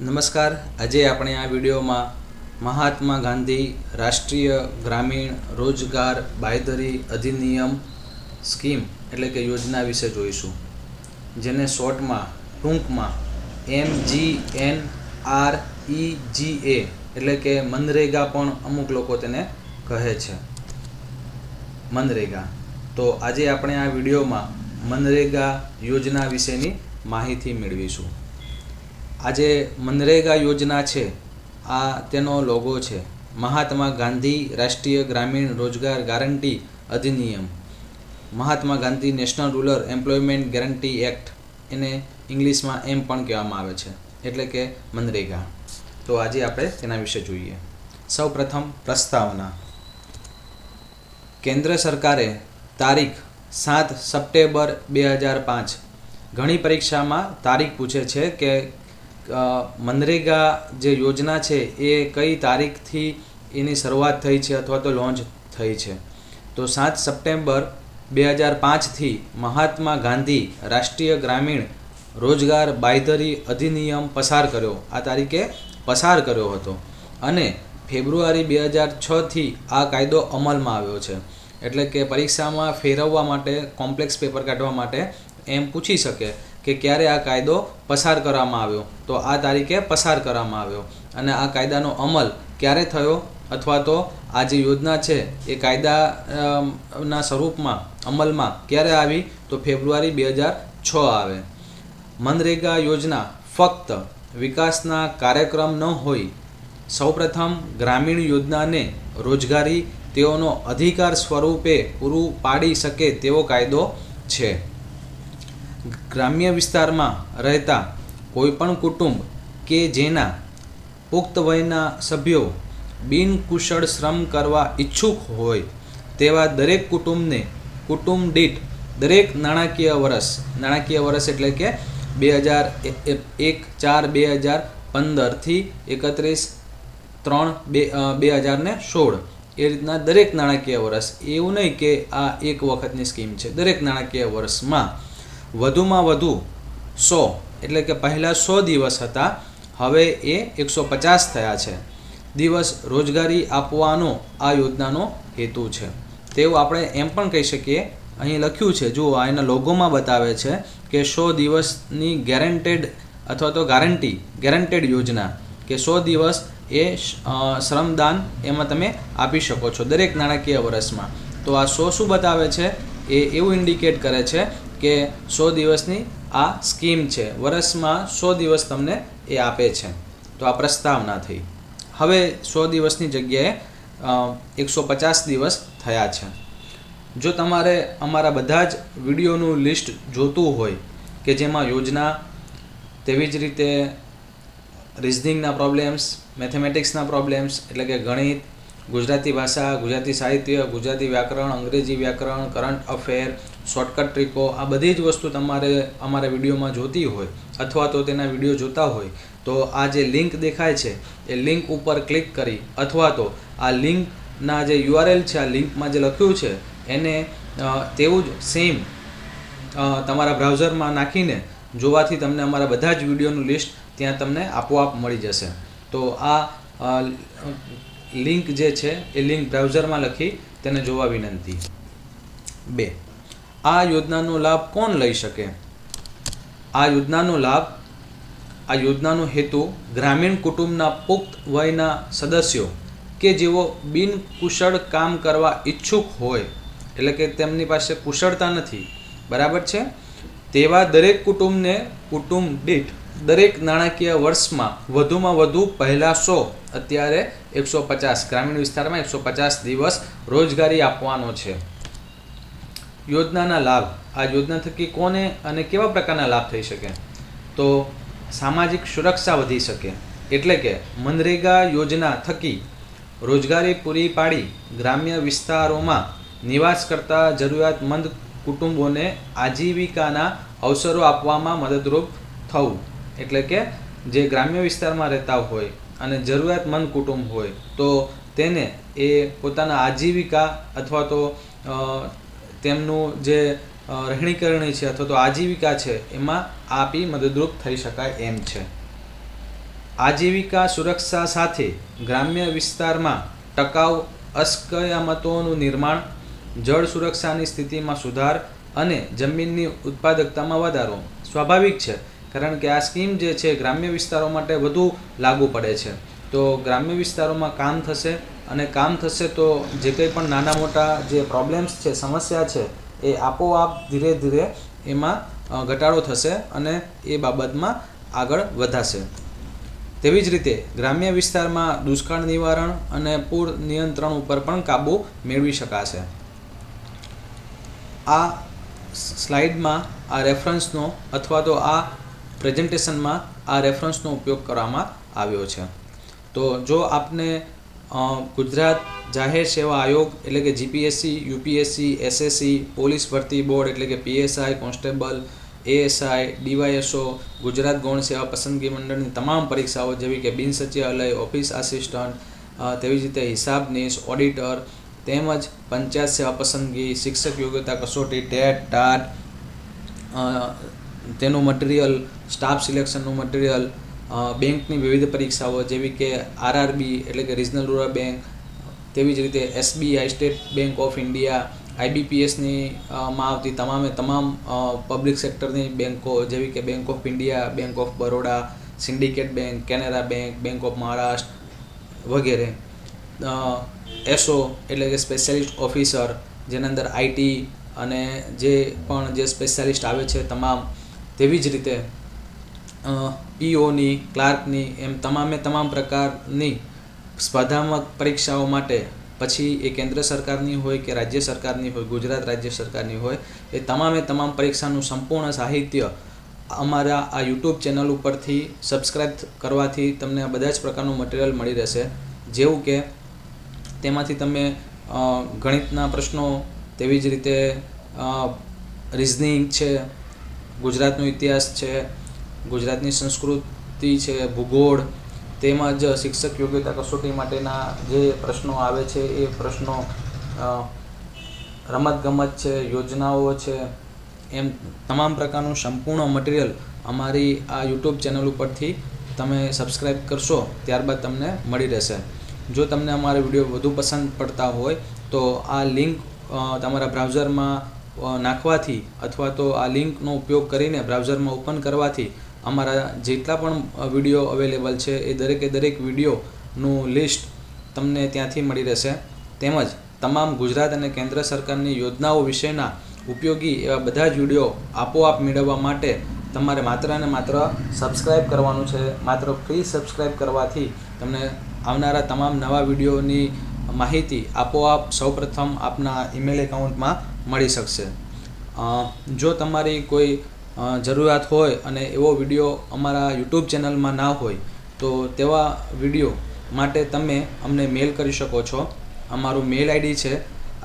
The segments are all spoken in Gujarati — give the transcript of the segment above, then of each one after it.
નમસ્કાર. આજે આપણે આ વિડીયોમાં મહાત્મા ગાંધી રાષ્ટ્રીય ગ્રામીણ રોજગાર બાંયધરી અધિનિયમ સ્કીમ એટલે કે યોજના વિશે જોઈશું, જેને શોર્ટમાં ટૂંકમાં MGNREGA એટલે કે મનરેગા પણ અમુક લોકો તેને કહે છે, મનરેગા. તો આજે આપણે આ વિડીયોમાં મનરેગા યોજના વિશેની માહિતી મેળવીશું. આજે મનરેગા યોજના છે, આ તેનો લોગો છે, મહાત્મા ગાંધી રાષ્ટ્રીય ગ્રામીણ રોજગાર ગારંટી અધિનિયમ, Mahatma Gandhi National Rural Employment Guarantee Act, એને ઇંગ્લિશમાં એમ પણ કહેવામાં આવે છે, એટલે કે મનરેગા. તો આજે આપણે તેના વિશે જોઈએ. સૌ પ્રથમ પ્રસ્તાવના. કેન્દ્ર સરકારે તારીખ 7 સપ્ટેમ્બર 2005, ઘણી પરીક્ષામાં તારીખ પૂછે છે કે મનરેગા જે યોજના છે એ કઈ તારીખથી એની શરૂઆત થઈ છે અથવા તો લોન્ચ થઈ છે. તો 7 સપ્ટેમ્બર 2005થી મહાત્મા ગાંધી રાષ્ટ્રીય ગ્રામીણ રોજગાર બાંયધરી અધિનિયમ પસાર કર્યો, આ તારીખે પસાર કર્યો હતો, અને ફેબ્રુઆરી 2006થી આ કાયદો અમલમાં આવ્યો છે. એટલે કે પરીક્ષામાં ફેરવવા માટે, કોમ્પ્લેક્સ પેપર કાઢવા માટે એમ પૂછી શકે કે ક્યારે આ કાયદો પસાર કરવામાં આવ્યો, તો આ તારીખે પસાર કરવામાં આવ્યો. અને આ કાયદાનો અમલ ક્યારે થયો અથવા તો આ જે યોજના છે એ કાયદાના સ્વરૂપમાં અમલમાં ક્યારે આવી, તો ફેબ્રુઆરી 2006 આવે. મનરેગા યોજના ફક્ત વિકાસના કાર્યક્રમ ન હોય, સૌપ્રથમ ગ્રામીણ યોજનાને રોજગારી તેઓનો અધિકાર સ્વરૂપે પૂરું પાડી શકે તેવો કાયદો છે. ગ્રામ્ય વિસ્તારમાં રહેતા કોઈપણ કુટુંબ કે જેના પુખ્ત વયના સભ્યો બિનકુશળ શ્રમ કરવા ઈચ્છુક હોય તેવા દરેક કુટુંબને કુટુંબ દીઠ દરેક નાણાકીય વર્ષ એટલે કે 2001/4/2015થી 31/3/2016 એ રીતના દરેક નાણાકીય વર્ષ, એવું નહીં કે આ એક વખતની સ્કીમ છે, દરેક નાણાકીય વર્ષમાં વધુમાં વધુ 100 એટલે કે પહેલાં 100 દિવસ હતા, હવે એ 150 થયા છે, દિવસ રોજગારી આપવાનો આ યોજનાનો હેતુ છે. તેવું આપણે એમ પણ કહી શકીએ, અહીં લખ્યું છે, જુઓ આ એના લોગોમાં બતાવે છે કે 100 દિવસની ગેરંટેડ અથવા તો ગેરંટેડ યોજના, કે 100 દિવસ એ શ્રમદાન એમાં તમે આપી શકો છો દરેક નાણાકીય વર્ષમાં. તો આ 100 શું બતાવે છે, એ એવું ઇન્ડિકેટ કરે છે કે 100 દિવસની આ સ્કીમ છે, વર્ષમાં 100 દિવસ તમને એ આપે છે. તો આ પ્રસ્તાવના થઈ. હવે 100 દિવસની જગ્યાએ 150 દિવસ થયા છે. જો તમારે અમારા બધા જ વિડીયોનું લિસ્ટ જોતું હોય કે જેમાં યોજના, તેવી જ રીતે રિઝનિંગના પ્રોબ્લેમ્સ, મેથેમેટિક્સના પ્રોબ્લેમ્સ એટલે કે ગણિત, ગુજરાતી ભાષા, ગુજરાતી સાહિત્ય, ગુજરાતી વ્યાકરણ, અંગ્રેજી વ્યાકરણ, કરંટ અફેર, શોર્ટકટ ટ્રીકો, આ બધી જ વસ્તુ તમારે અમારા વિડીયોમાં જોતી હોય અથવા તો તેના વિડીયો જોતા હોય, તો આ જે લિંક દેખાય છે એ લિંક ઉપર ક્લિક કરી અથવા તો આ લિંકના જે URL છે, આ લિંકમાં જે લખ્યું છે એને તેવું જ સેમ તમારા બ્રાઉઝરમાં નાખીને જોવાથી તમને અમારા બધા જ વિડીયોનું લિસ્ટ ત્યાં તમને આપોઆપ મળી જશે. તો આ લિંક જે છે એ લિંક બ્રાઉઝરમાં લખી તેને જોવા વિનંતી. 2. આ યોજનાનો લાભ કોણ લઈ શકે? આ યોજનાનો હેતુ ગ્રામીણ કુટુંબના પુખ્ત વયના સદસ્યો કે જેઓ બિનકુશળ કામ કરવા ઈચ્છુક હોય, એટલે કે તેમની પાસે કુશળતા નથી, બરાબર છે, તેવા દરેક કુટુંબને કુટુંબ દીઠ દરેક નાણાકીય વર્ષમાં વધુમાં વધુ પહેલા 100, અત્યારે 150, ગ્રામીણ વિસ્તારમાં 150 દિવસ રોજગારી આપવાનો છે. યોજનાના લાભ. આ યોજના થકી કોને અને કેવા પ્રકારના લાભ થઈ શકે? તો સામાજિક સુરક્ષા વધી શકે, એટલે કે મનરેગા યોજના થકી રોજગારી પૂરી પાડી ગ્રામ્ય વિસ્તારોમાં નિવાસ કરતા જરૂરિયાતમંદ કુટુંબોને આજીવિકાના અવસરો આપવામાં મદદરૂપ થવું. એટલે કે જે ગ્રામ્ય વિસ્તારમાં રહેતા હોય અને જરૂરિયાતમંદ કુટુંબ હોય તો તેને એ પોતાના આજીવિકા અથવા તો તેમનું જે રહેણીકરણી છે અથવા તો આજીવિકા છે એમાં આપી મદદરૂપ થઈ શકાય એમ છે. આજીવિકા સુરક્ષા સાથે ગ્રામ્ય વિસ્તારમાં ટકાઉ અસ્કયામતોનું નિર્માણ, જળ સુરક્ષાની સ્થિતિમાં સુધાર અને જમીનની ઉત્પાદકતામાં વધારો. સ્વાભાવિક છે, કારણ કે આ સ્કીમ જે છે ગ્રામ્ય વિસ્તારો માટે વધુ લાગુ પડે છે. તો ગ્રામ્ય વિસ્તારોમાં કામ થશે, અને કામ થશે તો જે કંઈ પણ નાના મોટા જે પ્રોબ્લેમ્સ છે, સમસ્યા છે, એ આપોઆપ ધીરે ધીરે એમાં ઘટાડો થશે અને એ બાબતમાં આગળ વધાશે. તેવી જ રીતે ગ્રામ્ય વિસ્તારમાં દુષ્કાળ નિવારણ અને પૂર નિયંત્રણ ઉપર પણ કાબૂ મેળવી શકાશે. આ સ્લાઇડમાં આ રેફરન્સનો અથવા તો આ પ્રેઝન્ટેશનમાં આ રેફરન્સનો ઉપયોગ કરવામાં આવ્યો છે. તો જો આપને ગુજરાત જાહેર સેવા આયોગ એટલે કે જીપીએસસી, યુપીએસસી, એસએસસી, પોલીસ ભરતી બોર્ડ એટલે કે PSI, constable, ASI, DYSO, Gujarat ગૌણ સેવા પસંદગી મંડળની તમામ પરીક્ષાઓ જેવી કે બિન સચિવાલય, ઓફિસ આસિસ્ટન્ટ, તેવી જ રીતે હિસાબનીશ, ઓડિટર, તેમજ પંચાયત સેવા પસંદગી, શિક્ષક યોગ્યતા કસોટી, ટેટ, ટાટ, તેનું મટીરિયલ, સ્ટાફ સિલેક્શનનું મટીરિયલ, બેંકની વિવિધ પરીક્ષાઓ જેવી કે આરઆરબી એટલે કે રિજનલ રૂરલ બેંક, તેવી જ રીતે SBI State Bank of India, આઈબીપીએસની માં આવતી તમામ પબ્લિક સેક્ટરની બેંકો જેવી કે Bank of India, Bank of Baroda, Syndicate Bank, Canara Bank, Bank of Maharashtra વગેરે. એસઓ એટલે કે સ્પેશિયાલિસ્ટ ઓફિસર, જેના અંદર આઈટી અને જે પણ જે સ્પેશિયાલિસ્ટ આવે છે તમામ. તેવી જ રીતે પીઓની, ક્લાર્કની, એમ તમામ પ્રકારની સ્પર્ધાત્મક પરીક્ષાઓ માટે, પછી એ કેન્દ્ર સરકારની હોય કે રાજ્ય સરકારની હોય, ગુજરાત રાજ્ય સરકારની હોય, એ તમામ પરીક્ષાનું સંપૂર્ણ સાહિત્ય અમારા આ યુટ્યુબ ચેનલ ઉપરથી સબસ્ક્રાઈબ કરવાથી તમને આ બધા જ પ્રકારનું મટીરિયલ મળી રહેશે. જેવું કે તેમાંથી તમે ગણિતના પ્રશ્નો, તેવી જ રીતે રિઝનિંગ છે, ગુજરાતનો ઇતિહાસ છે, ગુજરાતની સંસ્કૃતિ છે, ભૂગોળ, તેમજ શિક્ષક યોગ્યતા કસોટી માટેના જે પ્રશ્નો આવે છે એ પ્રશ્નો, રમતગમત છે, યોજનાઓ છે, એમ તમામ પ્રકારનું સંપૂર્ણ મટીરિયલ અમારી આ યુટ્યુબ ચેનલ ઉપરથી તમે સબસ્ક્રાઈબ કરશો ત્યારબાદ તમને મળી રહેશે. જો તમને અમારા વિડીયો વધુ પસંદ પડતા હોય તો આ લિંક તમારા બ્રાઉઝરમાં નાખવાથી અથવા તો આ લિંકનો ઉપયોગ કરીને બ્રાઉઝરમાં ઓપન કરવાથી અમારા જેટલા પણ વિડીયો અવેલેબલ છે એ દરેક વિડીયોનું લિસ્ટ તમને ત્યાંથી મળી રહેશે. તેમજ તમામ ગુજરાત અને કેન્દ્ર સરકારની યોજનાઓ વિશેના ઉપયોગી એવા બધા જ વિડીયો આપોઆપ મેળવવા માટે તમારે માત્ર અને માત્ર સબસ્ક્રાઈબ કરવાનું છે. માત્ર ફ્રી સબસ્ક્રાઈબ કરવાથી તમને આવનારા તમામ નવા વિડીયોની માહિતી આપોઆપ સૌપ્રથમ આપના ઈમેલ એકાઉન્ટમાં મળી શકશે. જો તમારી કોઈ જરૂરિયાત હોય અને એવો વિડીયો અમારા યુટ્યુબ ચેનલમાં ના હોય તો તેવા વિડીયો માટે તમે અમને મેલ કરી શકો છો. અમારું મેલ આઈડી છે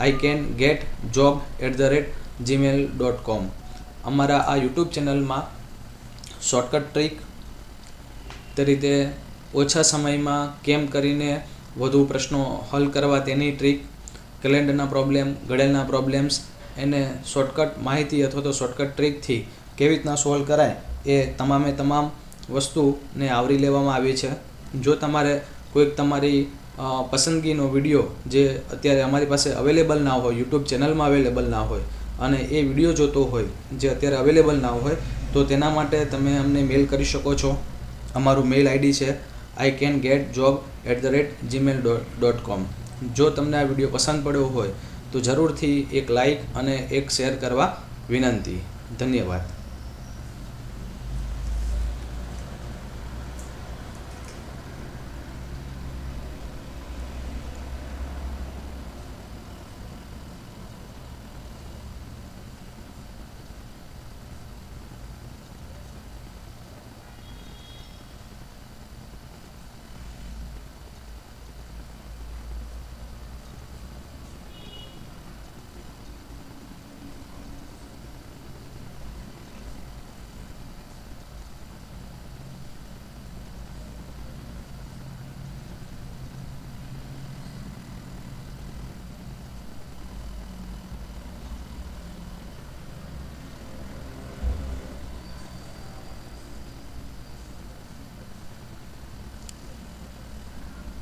icangetjob@gmail.com. અમારા આ યુટ્યુબ ચેનલમાં શોર્ટકટ ટ્રીક, તે રીતે ઓછા સમયમાં કેમ કરીને વધુ પ્રશ્નો હલ કરવા તેની ટ્રીક, કેલેન્ડરના પ્રોબ્લેમ, ઘડેલના પ્રોબ્લેમ્સ, એને શોર્ટકટ માહિતી અથવા તો શોર્ટકટ ટ્રીકથી કેવી રીતના સોલ્વ કરાય એ તમામ વસ્તુને આવરી લેવામાં આવી છે. જો તમારે કોઈક તમારી પસંદગીનો વિડીયો જે અત્યારે અમારી પાસે અવેલેબલ ના હોય, યુટ્યુબ ચેનલમાં અવેલેબલ ના હોય, અને એ વિડીયો જોતો હોય જે અત્યારે અવેલેબલ ના હોય, તો તેના માટે તમે અમને મેલ કરી શકો છો. અમારું મેલ આઈડી છે icangetjob@gmail.com. જો તમને આ વિડીયો પસંદ પડ્યો હોય તો જરૂરથી એક લાઈક અને એક શેર કરવા વિનંતી. ધન્યવાદ.